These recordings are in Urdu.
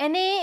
NA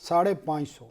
550।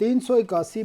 381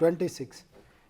26,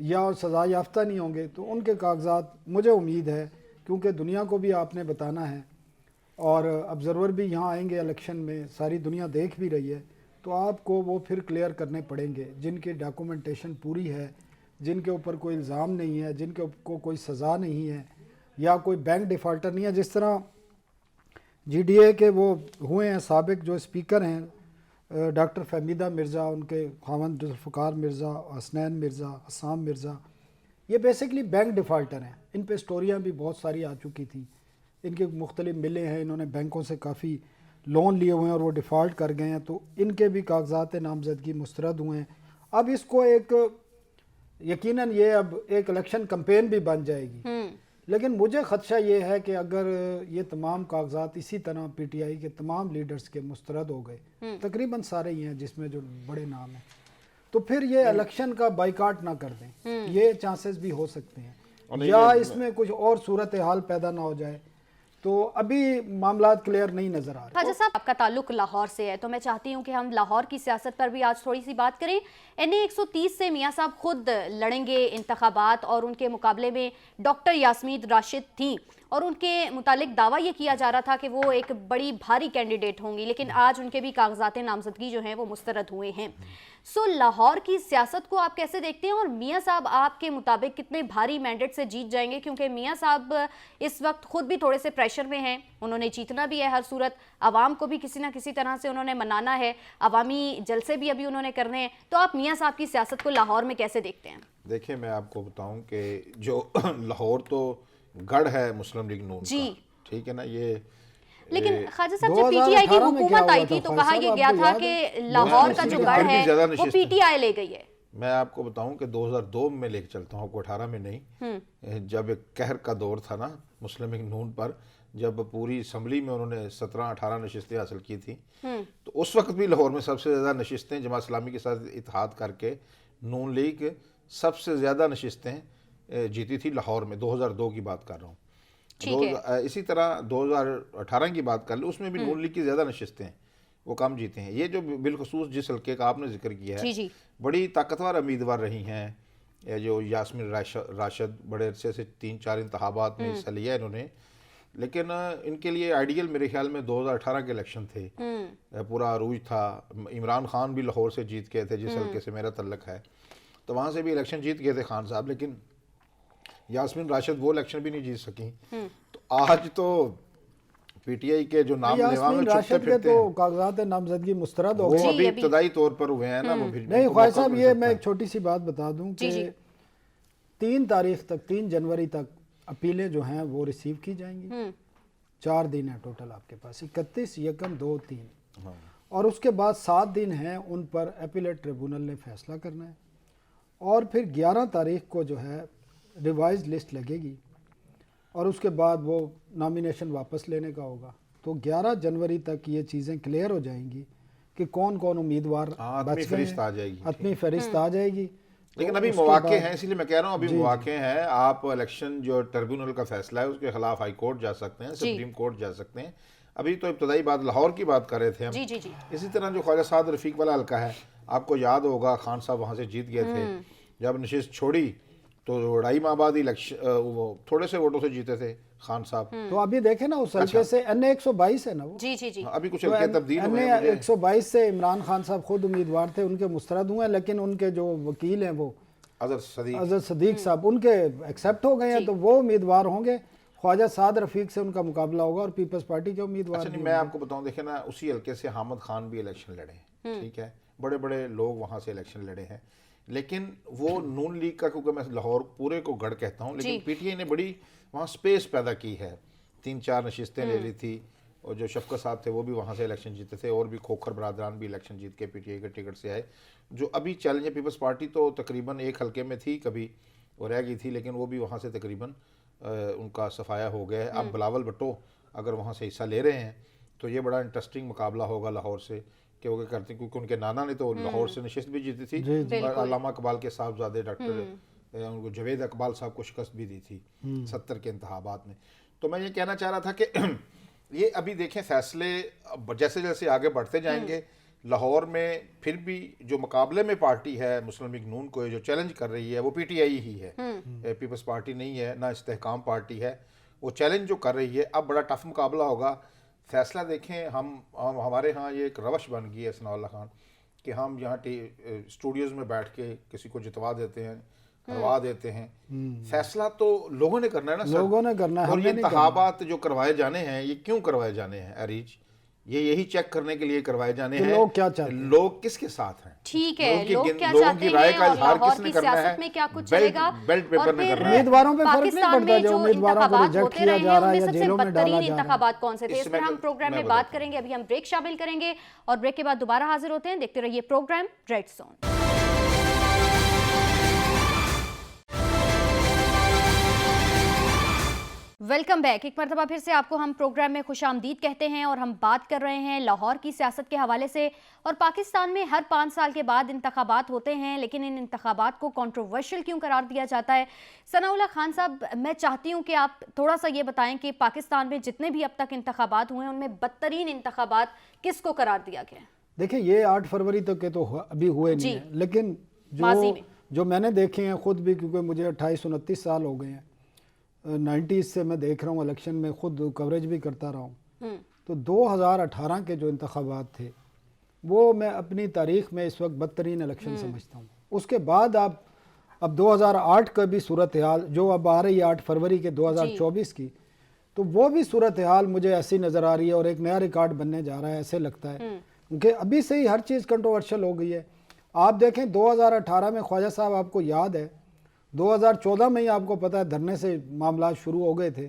یا سزا یافتہ نہیں ہوں گے تو ان کے کاغذات مجھے امید ہے، کیونکہ دنیا کو بھی آپ نے بتانا ہے اور آبزرور بھی یہاں آئیں گے الیکشن میں، ساری دنیا دیکھ بھی رہی ہے، تو آپ کو وہ پھر کلیئر کرنے پڑیں گے جن کی ڈاکومنٹیشن پوری ہے، جن کے اوپر کوئی الزام نہیں ہے، جن کے کو کوئی سزا نہیں ہے یا کوئی بینک ڈیفالٹر نہیں ہے. جس طرح جی ڈی اے کے وہ ہوئے ہیں سابق جو اسپیکر ہیں ڈاکٹر فہمیدہ مرزا، ان کے خاوند ذوالفقار مرزا، حسنین مرزا، عصام مرزا، یہ بیسکلی بینک ڈیفالٹر ہیں. ان پہ سٹوریاں بھی بہت ساری آ چکی تھیں، ان کے مختلف ملے ہیں، انہوں نے بینکوں سے کافی لون لیے ہوئے ہیں اور وہ ڈیفالٹ کر گئے ہیں، تو ان کے بھی کاغذات نامزدگی مسترد ہوئے ہیں. اب اس کو ایک یقیناً یہ اب ایک الیکشن کمپین بھی بن جائے گی، لیکن مجھے خدشہ یہ ہے کہ اگر یہ تمام کاغذات اسی طرح پی ٹی آئی کے تمام لیڈرز کے مسترد ہو گئے، تقریباً سارے ہی ہیں جس میں جو بڑے نام ہیں، تو پھر یہ الیکشن کا بائیکاٹ نہ کر دیں. یہ چانسز بھی ہو سکتے ہیں، یا اس میں کچھ اور صورتحال پیدا نہ ہو جائے. تو ابھی معاملات کلیئر نہیں نظر آ رہے. خواجہ صاحب، آپ کا تعلق لاہور سے ہے تو میں چاہتی ہوں کہ ہم لاہور کی سیاست پر بھی آج تھوڑی سی بات کریں. این اے 130 سے میاں صاحب خود لڑیں گے انتخابات اور ان کے مقابلے میں ڈاکٹر یاسمین راشد تھیں اور ان کے متعلق دعویٰ یہ کیا جا رہا تھا کہ وہ ایک بڑی بھاری کینڈیڈیٹ ہوں گی، لیکن آج ان کے بھی کاغذات نامزدگی جو ہیں وہ مسترد ہوئے ہیں. لاہور کی سیاست کو آپ کیسے دیکھتے ہیں اور میاں صاحب آپ کے مطابق کتنے بھاری مینڈیٹ سے جیت جائیں گے؟ کیونکہ میاں صاحب اس وقت خود بھی تھوڑے سے پریشر میں ہیں، انہوں نے جیتنا بھی ہے ہر صورت، عوام کو بھی کسی نہ کسی طرح سے انہوں نے منانا ہے، عوامی جلسے بھی ابھی انہوں نے کرنے ہیں. تو آپ میاں صاحب کی سیاست کو لاہور میں کیسے دیکھتے ہیں؟ دیکھیں میں آپ کو بتاؤں کہ جو لاہور تو گڑھ ہے مسلم لیگ نون کا، ٹھیک ہے نا. یہ لیکن خواجہ صاحب جب پی ٹی آئی کی حکومت آئی تھی تو کہا یہ گیا تھا کہ لاہور کا جو گڑھ ہے وہ پی ٹی آئی لے گئی ہے. میں آپ کو بتاؤں کہ 2002 میں لے کے چلتا ہوں، 18 میں نہیں، جب ایک قہر کا دور تھا نا مسلم لیگ نون پر، جب پوری اسمبلی میں انہوں نے 17-18 نشستیں حاصل کی تھی، تو اس وقت بھی لاہور میں سب سے زیادہ نشستیں جماعت اسلامی کے ساتھ اتحاد کر کے نون لیگ سب سے زیادہ نشستیں جیتی تھی لاہور میں. 2002 کی بات کر رہا ہوں. اسی طرح 2018 کی بات کر لیں، اس میں بھی نون لیگ کی زیادہ نشستیں وہ کم جیتے ہیں. یہ جو بالخصوص جس حلقے کا آپ نے ذکر کیا ہے، بڑی طاقتور امیدوار رہی ہیں. یہ جو یاسمین راشد بڑے عرصے سے 3-4 انتخابات میں حصہ لیا انہوں نے، لیکن ان کے لیے آئیڈیل میرے خیال میں 2018 کے الیکشن تھے، پورا عروج تھا. عمران خان بھی لاہور سے جیت گئے تھے جس حلقے سے میرا تعلق ہے، تو وہاں سے بھی الیکشن جیت گئے تھے خان صاحب، لیکن یاسمین راشد وہ الیکشن بھی نہیں جیت سکیں. تو آج تو پی ٹی آئی کے جو نام لیوا میں چھپتے پھرتے ہیں، کاغذات نامزدگی مسترد ہو وہ ابھی ابتدائی طور پر ہوئے ہیں نا. وہ نہیں خواجہ صاحب، یہ میں ایک چھوٹی سی بات بتا دوں کہ 3 تاریخ تک، 3 جنوری تک اپیلیں جو ہیں وہ ریسیو کی جائیں گی. 4 دن ہیں ٹوٹل آپ کے پاس، 31، 1، 2، 3، اور اس کے بعد 7 دن ہیں ان پر اپیلیٹ ٹریبونل نے فیصلہ کرنا ہے. اور پھر 11 تاریخ کو جو ہے ریوائز لسٹ لگے گی اور اس کے بعد وہ نامینیشن واپس لینے کا ہوگا. تو 11 جنوری تک یہ چیزیں کلیئر ہو جائیں گی کہ کون کون امیدوار حتمی فہرست آ جائے گی. حتمی فہرست آ جائے گی. لیکن ابھی مواقع ہیں، اسی لیے میں کہہ رہا ہوں ابھی مواقع ہیں. آپ الیکشن جو ٹریبونل کا فیصلہ ہے اس کے خلاف ہائی کورٹ جا سکتے ہیں، سپریم کورٹ جا سکتے ہیں. ابھی تو ابتدائی بات لاہور کی بات کر رہے تھے ہم. اسی طرح جو خواجہ سعد رفیق والا حلقہ ہے، آپ کو یاد ہوگا خان صاحب وہاں سے جیت گئے تھے. جب نشست چھوڑی تو 2.5 ماہ بعد وہ تھوڑے سے ووٹوں سے جیتے تھے خان صاحب. تو ابھی دیکھیں نا اس حلقے سے این اے 122 ہے نا، وہ ابھی کچھ حلقے تبدیل ہوئے ہیں. 122 سے عمران خان صاحب خود امیدوار تھے، ان کے مسترد ہوئے ہیں، لیکن ان کے جو وکیل ہیں وہ اظہر صدیق صاحب، ان کے ایکسیپٹ ہو گئے ہیں، تو وہ امیدوار ہوں گے. خواجہ سعد رفیق سے ان کا مقابلہ ہوگا اور پیپلز پارٹی کے امیدوار. میں آپ کو بتاؤں، دیکھیں نا اسی حلقے سے حامد خان بھی الیکشن لڑے ہیں، ٹھیک ہے، بڑے بڑے لوگ وہاں سے الیکشن لڑے ہیں. لیکن وہ نون لیگ کا، کیونکہ میں لاہور پورے کو گڑھ کہتا ہوں، لیکن پی ٹی آئی نے بڑی وہاں سپیس پیدا کی ہے. 3-4 نشستیں لے لی تھی، اور جو شفقت صاحب تھے وہ بھی وہاں سے الیکشن جیتے تھے، اور بھی کھوکھر برادران بھی الیکشن جیت کے پی ٹی آئی کے ٹکٹ سے آئے. جو ابھی چیلنج ہے پیپلز پارٹی تو تقریباً ایک حلقے میں تھی کبھی وہ رہ گئی تھی، لیکن وہ بھی وہاں سے تقریباً ان کا صفایا ہو گیا ہے. اب بلاول بھٹو اگر وہاں سے حصہ لے رہے ہیں تو یہ بڑا انٹرسٹنگ مقابلہ ہوگا لاہور سے، کہ وہ کرتے ہیں کیونکہ ان کے نانا نے تو لاہور سے نشست بھی جیتی تھی، اور علامہ اقبال کے صاحبزادے ڈاکٹر ان کو جوید اقبال صاحب کو شکست بھی دی تھی 70 کے انتخابات میں. تو میں یہ کہنا چاہ رہا تھا کہ یہ ابھی دیکھیں فیصلے جیسے جیسے آگے بڑھتے جائیں گے لاہور میں پھر بھی جو مقابلے میں پارٹی ہے مسلم لیگ نون کو جو چیلنج کر رہی ہے وہ پی ٹی آئی ہی ہے، پیپلز پارٹی نہیں ہے، نہ استحکام پارٹی ہے. وہ چیلنج جو کر رہی ہے اب بڑا ٹف مقابلہ ہوگا. فیصلہ دیکھیں ہمارے ہاں یہ ایک روش بن گئی ہے ثناء اللہ خان کہ ہم یہاں اسٹوڈیوز میں بیٹھ کے کسی کو جتوا دیتے ہیں، ہروا دیتے ہیں. فیصلہ تو لوگوں نے کرنا ہے نا سر، لوگوں نے کرنا ہے، اور ہم یہ نے نہیں کرنا. انتخابات جو کروائے جانے ہیں یہ کیوں کروائے جانے ہیں اریج؟ یہ یہی چیک کرنے کے لیے کروائے جانے کہ ہیں لوگ کیا چاہتے ہیں، لوگ کس کے ساتھ ہیں. ٹھیک ہے، لوگ کیا لوگوں چاہتے کی رائے ہیں کا اور اظہار لاہور کس نے کی کرنا ہے، سیاست میں کیا کچھ چلے گا. بیلٹ پیپر اور نے پھر کرنا ہے. امیدواروں پہ فرق نہیں پاکستان پڑتا میں جو جو امیدواروں کو انتخابات ریجیکٹ ہوتے کیا رہے ہیں جا رہا ان ہے میں یا سب سے جیلوں میں ڈالا بدترین جا رہا ہے. انتخابات کون سے تھے، اس اس میں پر ہم پروگرام میں میں بات بتاتا کریں گے. ابھی ہم بریک شامل کریں گے اور بریک کے بعد دوبارہ حاضر ہوتے ہیں. دیکھتے رہیے programme red zone. Welcome back. ایک مرتبہ پھر سے آپ کو ہم پروگرام میں خوش آمدید کہتے ہیں اور ہم بات کر رہے ہیں لاہور کی سیاست کے حوالے سے. اور پاکستان میں ہر 5 سال کے بعد انتخابات ہوتے ہیں لیکن ان انتخابات کو کنٹروورشل کیوں قرار دیا جاتا ہے؟ ثناء اللہ خان صاحب، میں چاہتی ہوں کہ آپ تھوڑا سا یہ بتائیں کہ پاکستان میں جتنے بھی اب تک انتخابات ہوئے ہیں ان میں بدترین انتخابات کس کو قرار دیا گیا ہے؟ دیکھیں یہ 8 فروری تک کے تو ابھی ہوئے نہیں ہیں، لیکن جو میں نے دیکھے ہیں خود بھی، کیونکہ مجھے 28-29 سال ہو گئے ہیں، 90s سے میں دیکھ رہا ہوں، الیکشن میں خود کوریج بھی کرتا رہا ہوں. تو 2018 کے جو انتخابات تھے وہ میں اپنی تاریخ میں اس وقت بدترین الیکشن سمجھتا ہوں. اس کے بعد اب 2008 کا بھی صورتحال جو اب آ رہی ہے 8 فروری کے 2024 کی، تو وہ بھی صورتحال مجھے ایسی نظر آ رہی ہے اور ایک نیا ریکارڈ بننے جا رہا ہے ایسے لگتا ہے، کیونکہ ابھی سے ہی ہر چیز کنٹروورشل ہو گئی ہے. آپ دیکھیں 2018 میں خواجہ صاحب آپ کو یاد ہے، 2014 میں ہی آپ کو پتہ ہے دھرنے سے معاملات شروع ہو گئے تھے.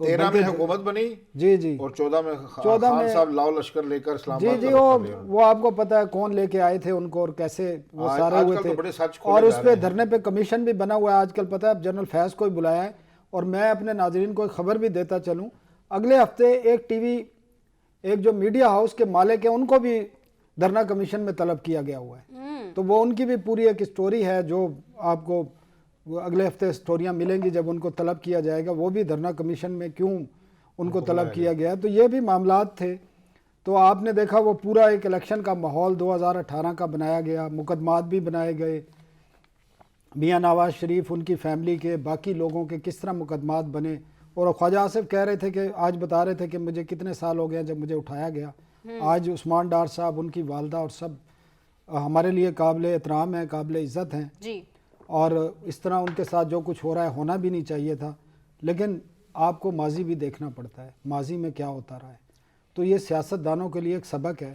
13 میں حکومت بنی جی اور 14 میں خان صاحب لاؤ لشکر لے کر اسلام آباد جی وہ آپ کو پتہ ہے کون لے کے آئے تھے ان کو اور کیسے وہ سارے ہوئے تھے. اور اس پہ دھرنے پہ کمیشن بھی بنا ہوا ہے آج کل، پتہ ہے اب جنرل فیض کو ہی بلایا ہے. اور میں اپنے ناظرین کو ایک خبر بھی دیتا چلوں، اگلے ہفتے ایک ٹی وی، ایک جو میڈیا ہاؤس کے مالک ہیں ان کو بھی دھرنا کمیشن میں طلب کیا گیا ہوا ہے. تو وہ ان کی بھی پوری ایک سٹوری ہے جو آپ کو اگلے ہفتے سٹوریاں ملیں گی جب ان کو طلب کیا جائے گا وہ بھی دھرنا کمیشن میں کیوں ان کو طلب کیا گیا. تو یہ بھی معاملات تھے. تو آپ نے دیکھا وہ پورا ایک الیکشن کا ماحول 2018 کا بنایا گیا، مقدمات بھی بنائے گئے، میاں نواز شریف، ان کی فیملی کے، باقی لوگوں کے کس طرح مقدمات بنے. اور خواجہ آصف کہہ رہے تھے کہ آج بتا رہے تھے کہ مجھے کتنے سال ہو گئے جب مجھے اٹھایا گیا. آج عثمان ڈار صاحب، ان کی والدہ اور سب ہمارے لیے قابل احترام ہیں، قابل عزت ہیں. اور اس طرح ان کے ساتھ جو کچھ ہو رہا ہے ہونا بھی نہیں چاہیے تھا. لیکن آپ کو ماضی بھی دیکھنا پڑتا ہے، ماضی میں کیا ہوتا رہا ہے. تو یہ سیاستدانوں کے لیے ایک سبق ہے.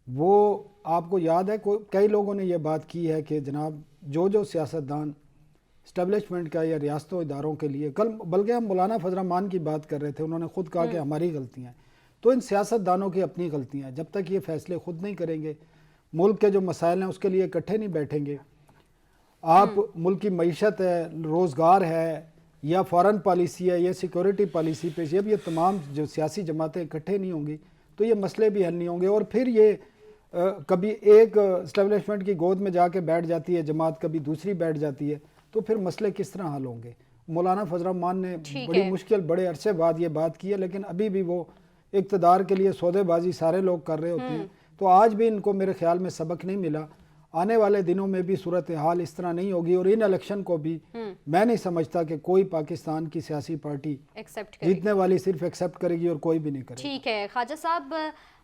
وہ آپ کو یاد ہے کئی لوگوں نے یہ بات کی ہے کہ جناب جو سیاستدان اسٹیبلشمنٹ کا یا ریاست و اداروں کے لیے، کل بلکہ ہم مولانا فضل الرحمان کی بات کر رہے تھے، انہوں نے خود کہا کہ ہماری غلطیاں ہیں. تو ان سیاستدانوں کی اپنی غلطیاں ہیں. جب تک یہ فیصلے خود نہیں کریں گے، ملک کے جو مسائل ہیں اس کے لیے اکٹھے نہیں بیٹھیں گے، آپ ملک کی معیشت ہے، روزگار ہے، یا فارن پالیسی ہے، یا سیکورٹی پالیسی پہ جب یہ تمام جو سیاسی جماعتیں اکٹھے نہیں ہوں گی تو یہ مسئلے بھی حل نہیں ہوں گے. اور پھر یہ کبھی ایک اسٹیبلشمنٹ کی گود میں جا کے بیٹھ جاتی ہے جماعت، کبھی دوسری بیٹھ جاتی ہے، تو پھر مسئلے کس طرح حل ہوں گے؟ مولانا فضل الرحمان نے بڑی مشکل بڑے عرصے بعد یہ بات کی ہے، لیکن ابھی بھی وہ اقتدار کے لیے سودے بازی سارے لوگ کر رہے ہوتے ہیں. تو آج بھی ان کو میرے خیال میں سبق نہیں ملا. آنے والے دنوں میں بھی صورتحال اس طرح نہیں ہوگی، اور ان الیکشن کو بھی میں نہیں سمجھتا کہ کوئی پاکستان کی سیاسی پارٹی جیتنے والی صرف ایکسیپٹ کرے گی اور کوئی بھی نہیں کرے گی. ٹھیک ہے خواجہ صاحب،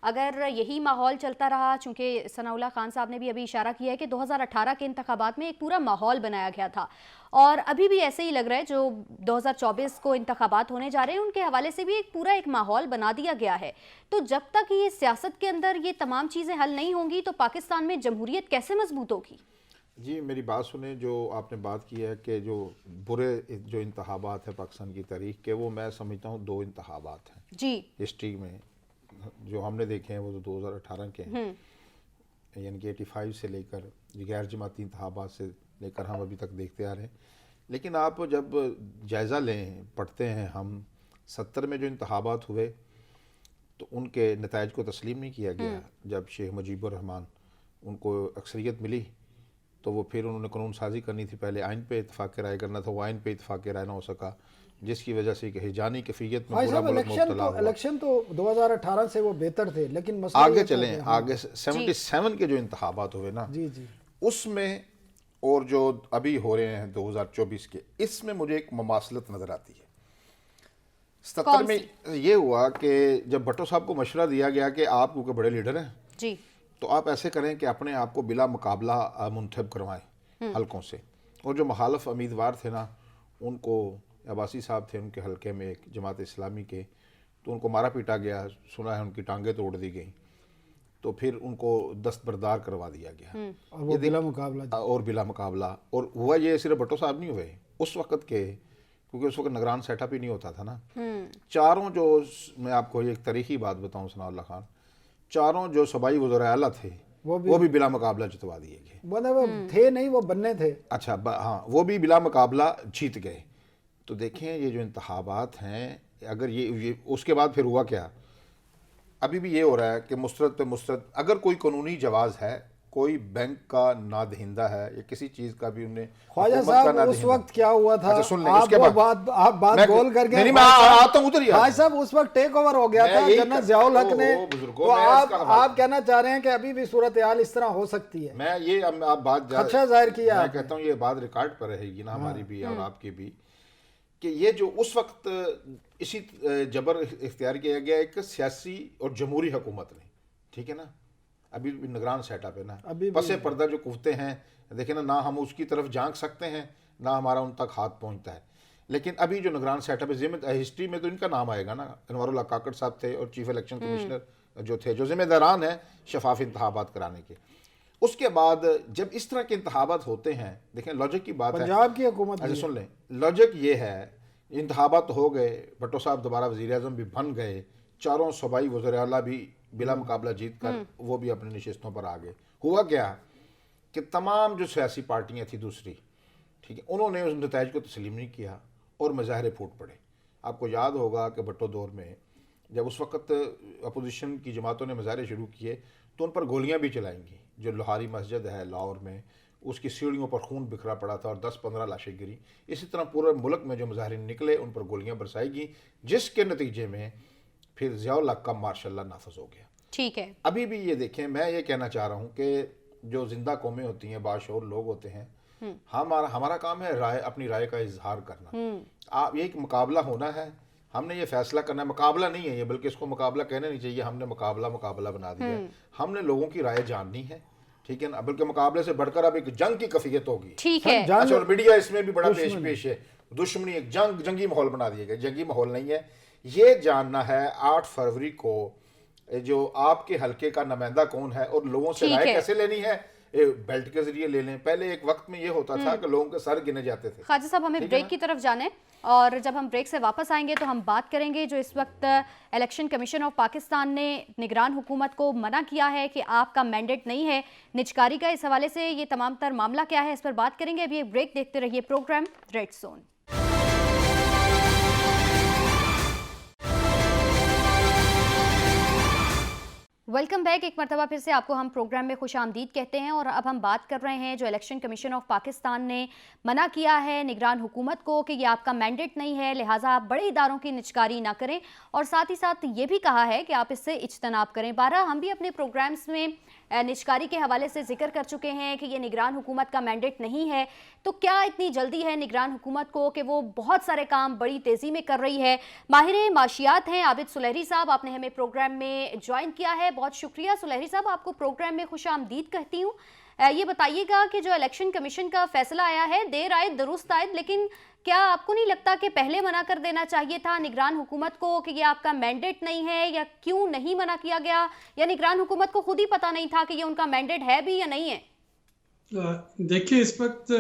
اگر یہی ماحول چلتا رہا، چونکہ ثناء اللہ خان صاحب نے بھی ابھی اشارہ کیا ہے کہ 2018 کے انتخابات میں ایک پورا ماحول بنایا گیا تھا اور ابھی بھی ایسے ہی لگ رہا ہے جو 2024 کو انتخابات ہونے جا رہے ہیں ان کے حوالے سے بھی ایک پورا ایک ماحول بنا دیا گیا ہے. تو جب تک یہ سیاست کے اندر یہ تمام چیزیں حل نہیں ہوں گی تو پاکستان میں جمہوریت کیسے مضبوط ہوگی؟ جی میری بات سنیں، جو آپ نے بات کی ہے کہ جو برے جو انتخابات ہیں پاکستان کی تاریخ کے، وہ میں سمجھتا ہوں 2 انتخابات ہیں جی ہسٹری میں جو ہم نے دیکھے ہیں. وہ تو 2018 کے ہیں، یعنی کہ 85 سے لے کر غیر جماعتی انتخابات سے لے کر ہم ابھی تک دیکھتے آ رہے ہیں. لیکن آپ جب جائزہ لیں، پڑھتے ہیں ہم 70 میں جو انتخابات ہوئے تو ان کے نتائج کو تسلیم نہیں کیا گیا. جب شیخ مجیب الرحمان ان کو اکثریت ملی تو وہ پھر انہوں نے قانون سازی کرنی تھی، پہلے آئین پہ اتفاق رائے کرنا تھا، وہ آئین پہ اتفاق رائے نہ ہو سکا، جس کی وجہ سے کہ ہجانی کیفیت میں پورا ملک مبتلا ہوا۔ الیکشن تو 2018 سے وہ بہتر تھے، لیکن مسئلہ آگے چلیں، آگے 77 کے جو انتخابات ہوئے نا، جی جی اس میں اور جو ابھی ہو رہے ہیں 2024 کے، اس میں مجھے ایک مماثلت نظر آتی ہے۔ 77 میں یہ ہوا کہ جب بھٹو صاحب کو مشورہ دیا گیا کہ آپ کیونکہ بڑے لیڈر ہیں جی تو آپ ایسے کریں کہ اپنے آپ کو بلا مقابلہ منتخب کروائیں حلقوں سے، اور جو مخالف امیدوار تھے نا ان کو، عباسی صاحب تھے ان کے حلقے میں ایک جماعت اسلامی کے، تو ان کو مارا پیٹا گیا، سنا ہے ان کی ٹانگیں توڑ دی گئیں، تو پھر ان کو دستبردار کروا دیا گیا، اور وہ بلا مقابلہ اور بلا مقابلہ۔ اور ہوا یہ صرف بھٹو صاحب نہیں ہوئے اس وقت کے، کیونکہ اس وقت نگران سیٹ اپ ہی نہیں ہوتا تھا نا، چاروں جو، میں آپ کو ایک تاریخی بات بتاؤں ثناء اللہ خان، چاروں جو صوبائی وزراء اعلیٰ تھے وہ بھی بلا مقابلہ جتوا دیے گئے۔ وہ تھے نہیں، وہ بننے تھے۔ اچھا ہاں، وہ بھی بلا مقابلہ جیت گئے۔ تو دیکھیں یہ جو انتخابات ہیں، اگر یہ اس کے بعد پھر ہوا کیا، ابھی بھی یہ ہو رہا ہے کہ مسترد پہ مسترد، اگر کوئی قانونی جواز ہے، کوئی بینک کا نادہندہ ہے یا کسی چیز کا بھی انہیں، خواجہ صاحب اس وقت کیا ہوا تھا، آپ بات گول کر کے، میں آتا ہوں ادھر ہی، خواجہ صاحب اس وقت ٹیک اوور ہو گیا تھا جنرل ضیاء الحق نے، تو آپ کہنا چاہ رہے ہیں کہ ابھی بھی صورتحال اس طرح ہو سکتی ہے؟ میں یہ آپ بات خدشہ ظاہر کیا، میں کہتا ہوں یہ بات ریکارڈ پر رہے گی نا ہماری بھی اور آپ کی بھی، کہ یہ جو اس وقت اسی جبر اختیار کیا گیا ایک سیاسی اور جمہوری حکومت نے، ٹھیک ہے نا، ابھی بھی نگران سیٹ اپ ہے نا، پس پردہ جو قوتیں ہیں، دیکھیں نا، نہ ہم اس کی طرف جھانک سکتے ہیں نہ ہمارا ان تک ہاتھ پہنچتا ہے، لیکن ابھی جو نگران سیٹ اپ ہے، ہسٹری میں تو ان کا نام آئے گا نا، انوار اللہ کاکڑ صاحب تھے اور چیف الیکشن کمشنر جو تھے، جو ذمہ داران ہیں شفاف انتخابات کرانے کے۔ اس کے بعد جب اس طرح کے انتخابات ہوتے ہیں، دیکھیں لاجک کی بات ہے، پنجاب کی حکومت، اچھا سن لیں، لاجک یہ ہے، انتخابات ہو گئے، بھٹو صاحب دوبارہ وزیر اعظم بھی بن گئے، چاروں صوبائی وزراء اعلیٰ بھی بلا مقابلہ جیت کر وہ بھی اپنی نشستوں پر آ گئے۔ ہوا کیا کہ تمام جو سیاسی پارٹیاں تھیں دوسری، ٹھیک ہے، انہوں نے اس نتائج کو تسلیم نہیں کیا اور مظاہرے پھوٹ پڑے۔ آپ کو یاد ہوگا کہ بھٹو دور میں جب اس وقت اپوزیشن کی جماعتوں نے مظاہرے شروع کیے تو ان پر گولیاں بھی چلائیں گی، جو لوہاری مسجد ہے لاہور میں، اس کی سیڑھیوں پر خون بکھرا پڑا تھا اور 10-15 لاشیں گری۔ اسی طرح پورے ملک میں جو مظاہرین نکلے ان پر گولیاں برسائی گئیں، جس کے نتیجے میں پھر ضیاء الحق کا مارشاء اللہ نافذ ہو گیا۔ ٹھیک ہے، ابھی بھی یہ دیکھیں، میں یہ کہنا چاہ رہا ہوں کہ جو زندہ قومیں ہوتی ہیں، باشعور لوگ ہوتے ہیں، ہمارا کام ہے اپنی رائے کا اظہار کرنا۔ یہ ایک مقابلہ ہونا ہے، ہم نے یہ فیصلہ کرنا ہے، مقابلہ نہیں ہے یہ، بلکہ اس کو مقابلہ کہنا نہیں چاہیے، ہم نے مقابلہ بنا دیا ہے، ہم نے لوگوں کی رائے جاننی ہے، ٹھیک ہے نا، بلکہ مقابلے سے بڑھ کر اب ایک جنگ کی کیفیت ہوگی۔ ٹھیک ہے، اچھا، اور میڈیا اس میں بھی بڑا پیش ہے، دشمنی، ایک جنگی ماحول بنا دیا گیا۔ جنگی ماحول نہیں ہے، یہ جاننا ہے 8 فروری کو جو آپ کے حلقے کا نمائندہ کون ہے اور لوگوں سے رائے کیسے لینی ہے، بیلٹ کے ذریعے لے لیں۔ پہلے ایک وقت میں یہ ہوتا تھا کہ لوگوں کے سر گنے جاتے تھے۔ خواجہ صاحب ہمیں بریک کی طرف جانا ہے، اور جب ہم بریک سے واپس آئیں گے تو ہم بات کریں گے جو اس وقت الیکشن کمیشن آف پاکستان نے نگران حکومت کو منع کیا ہے کہ آپ کا مینڈیٹ نہیں ہے نجکاری کا، اس حوالے سے یہ تمام تر معاملہ کیا ہے، اس پر بات کریں گے۔ ابھی ایک بریک، دیکھتے رہیے programme red zone. Welcome back, ایک مرتبہ پھر سے آپ کو ہم پروگرام میں خوش آمدید کہتے ہیں، اور اب ہم بات کر رہے ہیں جو الیکشن کمیشن آف پاکستان نے منع کیا ہے نگران حکومت کو کہ یہ آپ کا مینڈیٹ نہیں ہے، لہٰذا آپ بڑے اداروں کی نجکاری نہ کریں، اور ساتھ ہی ساتھ یہ بھی کہا ہے کہ آپ اس سے اجتناب کریں۔ بارہ ہم بھی اپنے پروگرامز میں نجکاری کے حوالے سے ذکر کر چکے ہیں کہ یہ نگران حکومت کا مینڈیٹ نہیں ہے، تو کیا اتنی جلدی ہے نگران حکومت کو کہ وہ بہت سارے کام بڑی تیزی میں کر رہی ہے؟ ماہر معاشیات ہیں عابد سلیری صاحب، آپ نے ہمیں پروگرام میں جوائن کیا ہے، بہت شکریہ سلیری صاحب، آپ کو پروگرام میں خوش آمدید کہتی ہوں۔ یہ بتائیے گا کہ جو الیکشن کمیشن کا فیصلہ آیا ہے، دیر آئے درست آئے، لیکن کیا آپ کو نہیں لگتا کہ پہلے منع کر دینا چاہیے تھا نگران حکومت کو کہ یہ آپ کا مینڈیٹ نہیں ہے، یا کیوں نہیں منع کیا گیا، یا نگران حکومت کو خود ہی پتہ نہیں تھا کہ یہ ان کا مینڈیٹ ہے بھی یا نہیں ہے؟ دیکھیں، اس وقت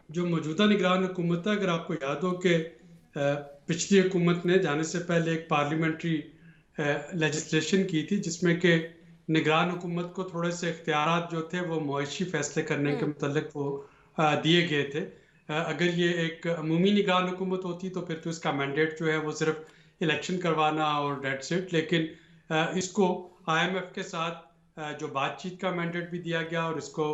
جو موجودہ نگران حکومت ہے، اگر آپ کو یاد ہو کہ پچھلی حکومت نے جانے سے پہلے ایک پارلیمنٹری لیجسلیشن کی تھی جس میں کہ نگران حکومت کو تھوڑے سے اختیارات جو تھے وہ معاشی فیصلے کرنے کے متعلق وہ دیے گئے تھے۔ اگر یہ ایک عمومی نگران حکومت ہوتی تو پھر تو اس کا مینڈیٹ جو ہے وہ صرف الیکشن کروانا اور ڈیٹس اٹ، لیکن اس کو آئی ایم ایف کے ساتھ جو بات چیت کا مینڈیٹ بھی دیا گیا اور اس کو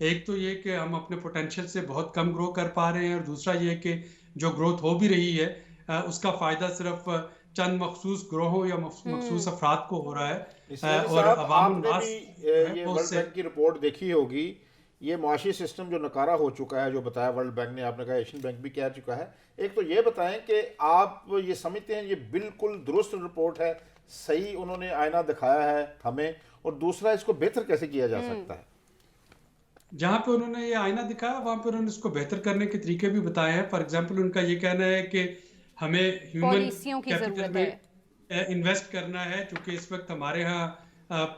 ایک تو یہ کہ ہم اپنے پوٹینشیل سے بہت کم گرو کر پا رہے ہیں، اور دوسرا یہ کہ جو گروتھ ہو بھی رہی ہے اس کا فائدہ صرف چند مخصوص گروہوں یا مخصوص افراد کو ہو رہا ہے، اسماعیلی اور صاحب عوام آپ نے الناس بھی جو ہے یہ وہ اس ورلڈ سے بینک کی رپورٹ دیکھی ہوگی، یہ معاشی سسٹم جو نکارہ ہو چکا ہے، جو بتایا ورلڈ بینک نے، آپ نے کہا ایشین بینک بھی کہہ چکا ہے. ایک تو یہ بتائیں کہ آپ یہ سمجھتے ہیں یہ بالکل درست رپورٹ ہے، صحیح انہوں نے آئینہ دکھایا ہے ہمیں، اور دوسرا اس کو بہتر کیسے کیا جا سکتا ہے؟ جہاں پہ انہوں نے یہ آئینہ دکھایا وہاں پہ انہوں نے اس کو بہتر کرنے کے طریقے بھی بتائے ہیں. فار ایگزامپل ان کا یہ کہنا ہے کہ ہمیں ہیومن پالیسیوں کی کیپٹل ضرورت میں ہے. انویسٹ کرنا ہے، چونکہ اس وقت ہمارے ہاں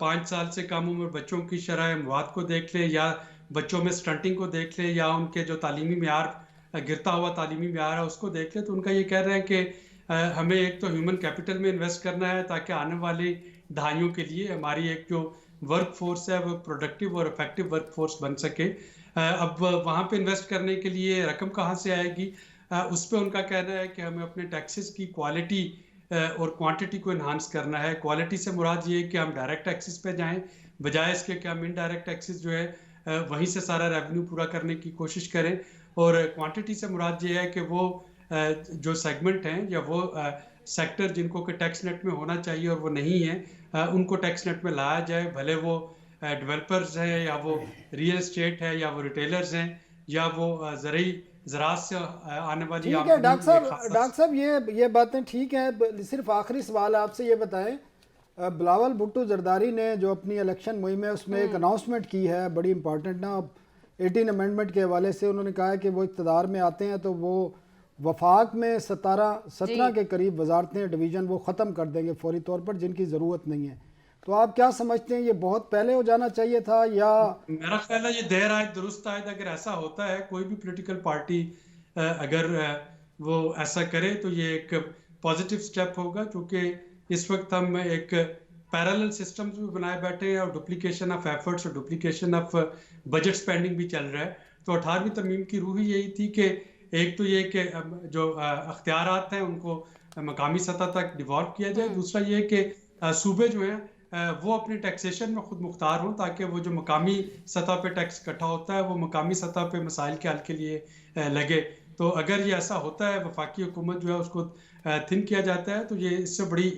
5 سال سے کم عمر بچوں کی شرح اموات کو دیکھ لیں، یا بچوں میں سٹنٹنگ کو دیکھ لیں، یا ان کے جو تعلیمی معیار گرتا ہوا تعلیمی معیار ہے اس کو دیکھ لیں، تو ان کا یہ کہہ رہے ہیں کہ ہمیں ایک تو ہیومن کیپٹل میں انویسٹ کرنا ہے تاکہ آنے والی دہائیوں کے لیے ہماری ایک جو ورک فورس ہے وہ پروڈکٹیو اور افیکٹو ورک فورس بن سکے. اب وہاں پہ انویسٹ کرنے کے لیے رقم کہاں سے آئے گی؟ اس پہ ان کا کہنا ہے کہ ہمیں اپنے ٹیکسز کی کوالٹی اور کوانٹٹی کو انہانس کرنا ہے. کوالٹی سے مراد یہ ہے کہ ہم ڈائریکٹ ٹیکسز پہ جائیں، بجائے اس کے کہ ہم انڈائریکٹ ٹیکسز جو ہے وہیں سے سارا ریونیو پورا کرنے کی کوشش کریں. اور کوانٹٹی سے مراد یہ ہے کہ وہ جو سیگمنٹ ہیں یا وہ سیکٹر جن کو کہ ٹیکس نیٹ میں ہونا چاہیے اور وہ نہیں ہیں، ان کو ٹیکس نیٹ میں لایا جائے، بھلے وہ ڈیولپرز ہیں یا وہ ریئل اسٹیٹ ہے یا وہ ریٹیلرز ہیں یا وہ زراعت سے آنے والی ٹھیک ہے آمدنی ڈاکٹر صاحب یہ باتیں ٹھیک ہیں. صرف آخری سوال آپ سے یہ بتائیں، بلاول بھٹو زرداری نے جو اپنی الیکشن مہم ہے اس میں ایک اناؤنسمنٹ کی ہے بڑی امپورٹنٹ نا، 18 امینڈمنٹ کے حوالے سے انہوں نے کہا ہے کہ وہ اقتدار میں آتے ہیں تو وہ وفاق میں 17 کے قریب وزارتیں ڈویژن وہ ختم کر دیں گے فوری طور پر، جن کی ضرورت نہیں ہے. تو آپ کیا سمجھتے ہیں یہ بہت پہلے ہو جانا چاہیے تھا یا؟ میرا خیال ہے یہ دیر آئے درست آئے. اگر ایسا ہوتا ہے کوئی بھی پولیٹیکل پارٹی اگر وہ ایسا کرے تو یہ ایک پازیٹیو سٹیپ ہوگا، کیونکہ اس وقت ہم ایک پیرالل سسٹمز بھی بنائے بیٹھے ہیں اور ڈپلیکیشن آف ایفرٹس اور ڈپلیکیشن آف بجٹ سپینڈنگ بھی چل رہا ہے. تو 18ویں ترمیم کی روح ہی یہی تھی کہ ایک تو یہ کہ جو اختیارات ہیں ان کو مقامی سطح تک ڈیوالو کیا جائے، دوسرا یہ کہ صوبے جو ہیں وہ اپنی ٹیکسیشن میں خود مختار ہوں، تاکہ وہ جو مقامی سطح پہ ٹیکس اکٹھا ہوتا ہے وہ مقامی سطح پہ مسائل کے حل کے لیے لگے. تو اگر یہ ایسا ہوتا ہے، وفاقی حکومت جو ہے اس کو تھن کیا جاتا ہے، تو یہ اس سے بڑی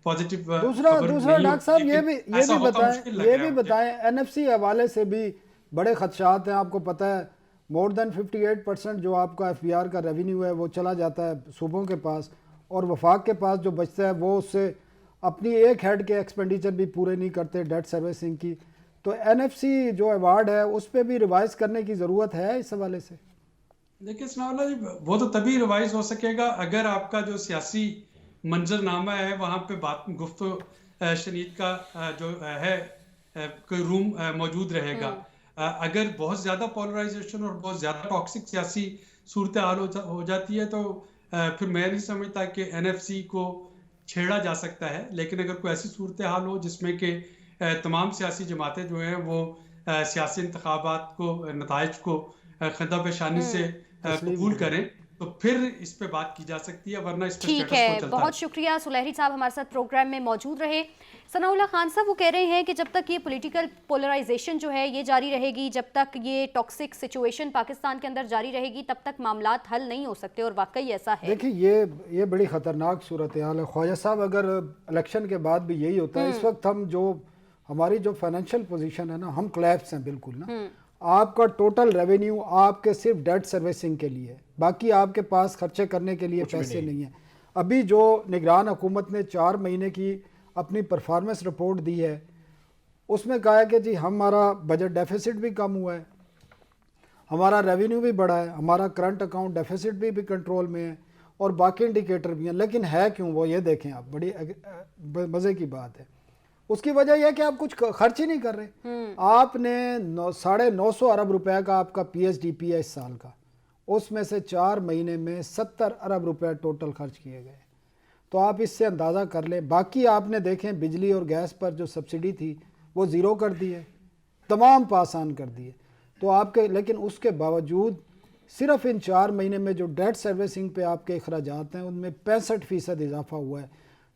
پازیٹیو دوسرا ڈاکٹر صاحب یہ بھی بتائیں NFC حوالے سے بھی بڑے خدشات ہیں. آپ کو پتہ ہے مور دین 58% جو آپ کا FBR کا ریونیو ہے وہ چلا جاتا ہے صوبوں کے پاس، اور وفاق کے پاس جو بچتا ہے وہ اس سے اپنی ایک ہیڈ کے ایکسپینڈیچر بھی پورے نہیں کرتے ڈیٹ سروسنگ کی. تو NFC جو ایوارڈ ہے اس پہ بھی ریوائز کرنے کی ضرورت ہے اس حوالے سے؟ دیکھیں اسماعیل اللہ جی، وہ تو تبھی ریوائز ہو سکے گا اگر آپ کا جو سیاسی منظر نامہ ہے وہاں پہ گفت و شنید کا جو ہے کوئی روم موجود رہے گا. اگر بہت زیادہ پولرائزیشن اور بہت زیادہ ٹاکسک سیاسی صورتحال ہو جاتی ہے تو پھر میں نہیں سمجھتا کہ NFC کو چھیڑا جا سکتا ہے. لیکن اگر کوئی ایسی صورتحال ہو جس میں کہ تمام سیاسی جماعتیں جو ہیں وہ سیاسی انتخابات کو نتائج کو خندہ پیشانی سے قبول کریں تو پھر اس پہ بات کی جا سکتی ہے، ورنہ اس پہ ٹھیک ہے. بہت شکریہ سلیحری صاحب ہمارے ساتھ پروگرام میں موجود رہے. ثناء اللہ خان صاحب وہ کہہ رہے ہیں کہ جب تک یہ پولیٹیکل پولرائزیشن جو ہے یہ جاری رہے گی، جب تک یہ ٹاکسک سچویشن پاکستان کے اندر جاری رہے گی، تب تک معاملات حل نہیں ہو سکتے، اور واقعی ایسا ہے. دیکھیں یہ بڑی خطرناک صورتحال ہے. خواجہ صاحب اگر الیکشن کے بعد بھی یہی ہوتا ہے، اس وقت ہماری جو فائنینشیل پوزیشن ہے نا، ہم کلیپس ہیں بالکل نا. آپ کا ٹوٹل ریونیو آپ کے صرف ڈیٹ سروسنگ کے لیے، باقی آپ کے پاس خرچے کرنے کے لیے پیسے نہیں ہیں. ابھی جو نگران حکومت نے 4 مہینے کی اپنی پرفارمنس رپورٹ دی ہے اس میں کہا ہے کہ جی ہمارا بجٹ ڈیفیسٹ بھی کم ہوا ہے، ہمارا ریونیو بھی بڑھا ہے، ہمارا کرنٹ اکاؤنٹ ڈیفیسٹ بھی کنٹرول میں ہے، اور باقی انڈیکیٹر بھی ہیں. لیکن ہے کیوں وہ؟ یہ دیکھیں آپ، بڑی مزے کی بات ہے. اس کی وجہ یہ کہ آپ کچھ خرچ ہی نہیں کر رہے. آپ نے 950 ارب روپے کا آپ کا PSDP ہے اس سال کا، اس میں سے 4 مہینے میں 70 ارب روپے ٹوٹل خرچ کیے گئے. تو آپ اس سے اندازہ کر لیں. باقی آپ نے دیکھیں بجلی اور گیس پر جو سبسڈی تھی وہ 0 کر دی ہے، تمام پاس آن کر دیے. تو آپ کے لیکن اس کے باوجود صرف ان 4 مہینے میں جو ڈیٹ سروسنگ پہ آپ کے اخراجات ہیں ان میں 65% اضافہ ہوا ہے.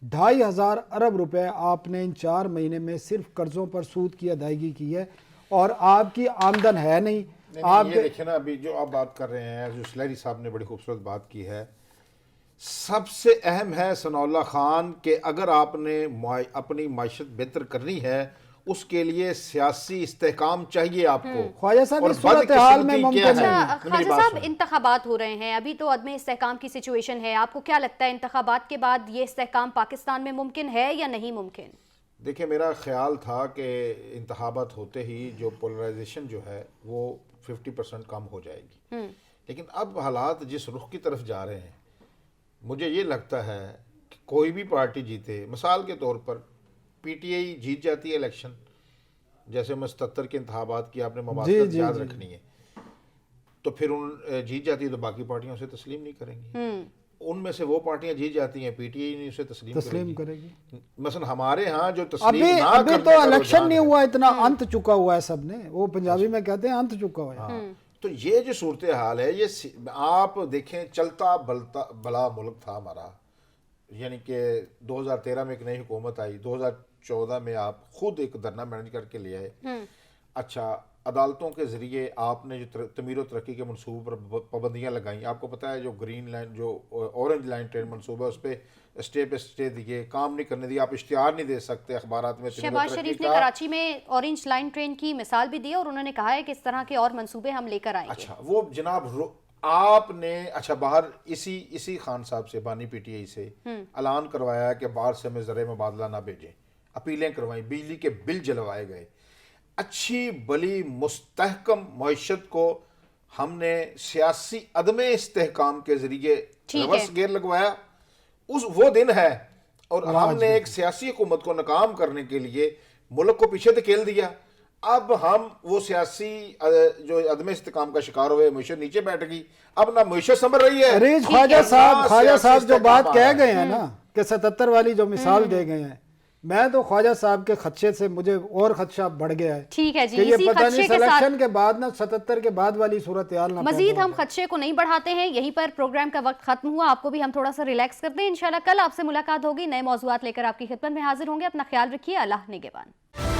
2500 ارب روپے آپ نے ان 4 مہینے میں صرف قرضوں پر سود کی ادائیگی کی ہے. اور آپ کی آمدن ہے نہیں. آپ یہ دیکھیں نا ابھی جو آپ بات کر رہے ہیں, جو سلیری صاحب نے بڑی خوبصورت بات کی ہے, سب سے اہم ہے ثناء اللہ خان کہ اگر آپ نے اپنی معیشت بہتر کرنی ہے اس کے لیے سیاسی استحکام چاہیے آپ کو. خواجہ صاحب اور اس صورتحال میں بدقسمتی کیا ممکن ہے؟ ہے. اچھا خواجہ صاحب, انتخابات ہو رہے ہیں ابھی, تو عدم استحکام کی سچویشن ہے, آپ کو کیا لگتا ہے انتخابات کے بعد یہ استحکام پاکستان میں ممکن ہے یا نہیں ممکن؟ دیکھیں میرا خیال تھا کہ انتخابات ہوتے ہی جو پولرائزیشن جو ہے وہ 50% کم ہو جائے گی, لیکن اب حالات جس رخ کی طرف جا رہے ہیں مجھے یہ لگتا ہے کہ کوئی بھی پارٹی جیتے, مثال کے طور پر پی ٹی آئی جیت جاتی ہے الیکشن, جیسے میں 77 کے انتخابات کی آپ نے مماثلت یاد رکھنی ہے, تو پھر جیت جاتی ہے تو باقی پارٹیاں اسے تسلیم نہیں کریں گی. ان میں سے وہ پارٹیاں جیت جاتی ہیں, پی ٹی آئی نہیں اسے تسلیم کرے گی. مثلا ہمارے ہاں جو تسلیم نہ ابھی کرنے تو کا الیکشن رجحان نہیں ہے, ہوا, اتنا انت چکا ہوا ہے سب نے, وہ پنجابی میں کہتے ہیں انت چکا ہوا ہے. تو یہ جو صورتحال ہے یہ آپ دیکھیں چلتا بلا ملک تھا ہمارا, یعنی کہ 2013 میں ایک نئی حکومت آئی, 2014 میں آپ خود ایک دھرنا مینج کر کے لے آئے. اچھا عدالتوں کے ذریعے آپ نے جو تعمیر و ترقی کے منصوبوں پر پابندیاں لگائیں, آپ کو پتہ ہے جو گرین لائن جو اورنج لائن ٹرین منصوبہ اس پہ اسٹے دیے, کام نہیں کرنے دیے, آپ اشتہار نہیں دے سکتے اخبارات میں. شہباز شریف نے کراچی میں اورنج لائن ٹرین کی مثال بھی دی اور انہوں نے کہا ہے کہ اس طرح کے اور منصوبے ہم لے کر آئیں گے. اچھا وہ جناب آپ نے اچھا باہر اسی خان صاحب سے, بانی پی ٹی آئی سے اعلان کروایا کہ باہر سے ہمیں زرعِ مبادلہ نہ بھیجیں, اپیلیں کروائیں, بجلی کے بل جلوائے گئے. اچھی بلی مستحکم معیشت کو ہم نے سیاسی عدم استحکام کے ذریعے ریورس گیئر لگوایا. وہ دن ہے, اور ہم نے ایک سیاسی حکومت کو ناکام کرنے کے لیے ملک کو پیچھے دھکیل دیا. اب ہم وہ سیاسی جو عدم استحکام کا شکار ہوئے, معیشت نیچے بیٹھ گئی, اب نہ معیشت سنبھل رہی ہے. ریز خواجہ صاحب جو بات کہہ گئے ہیں نا کہ 77 والی جو مثال دے گئے ہیں, میں تو خواجہ صاحب کے خدشے سے مجھے اور خدشہ بڑھ گیا ہے. ٹھیک ہے جی, کہ یہ اسی پتہ خدشے نہیں کے ساتھ سلیکشن کے بعد نا 77 کے بعد والی صورتحال نہ مزید ہم خدشے کو نہیں بڑھاتے ہیں. یہیں پر پروگرام کا وقت ختم ہوا, آپ کو بھی ہم تھوڑا سا ریلیکس کرتے ہیں. انشاءاللہ کل آپ سے ملاقات ہوگی, نئے موضوعات لے کر آپ کی خدمت میں حاضر ہوں گے. اپنا خیال رکھیے, اللہ نگہبان.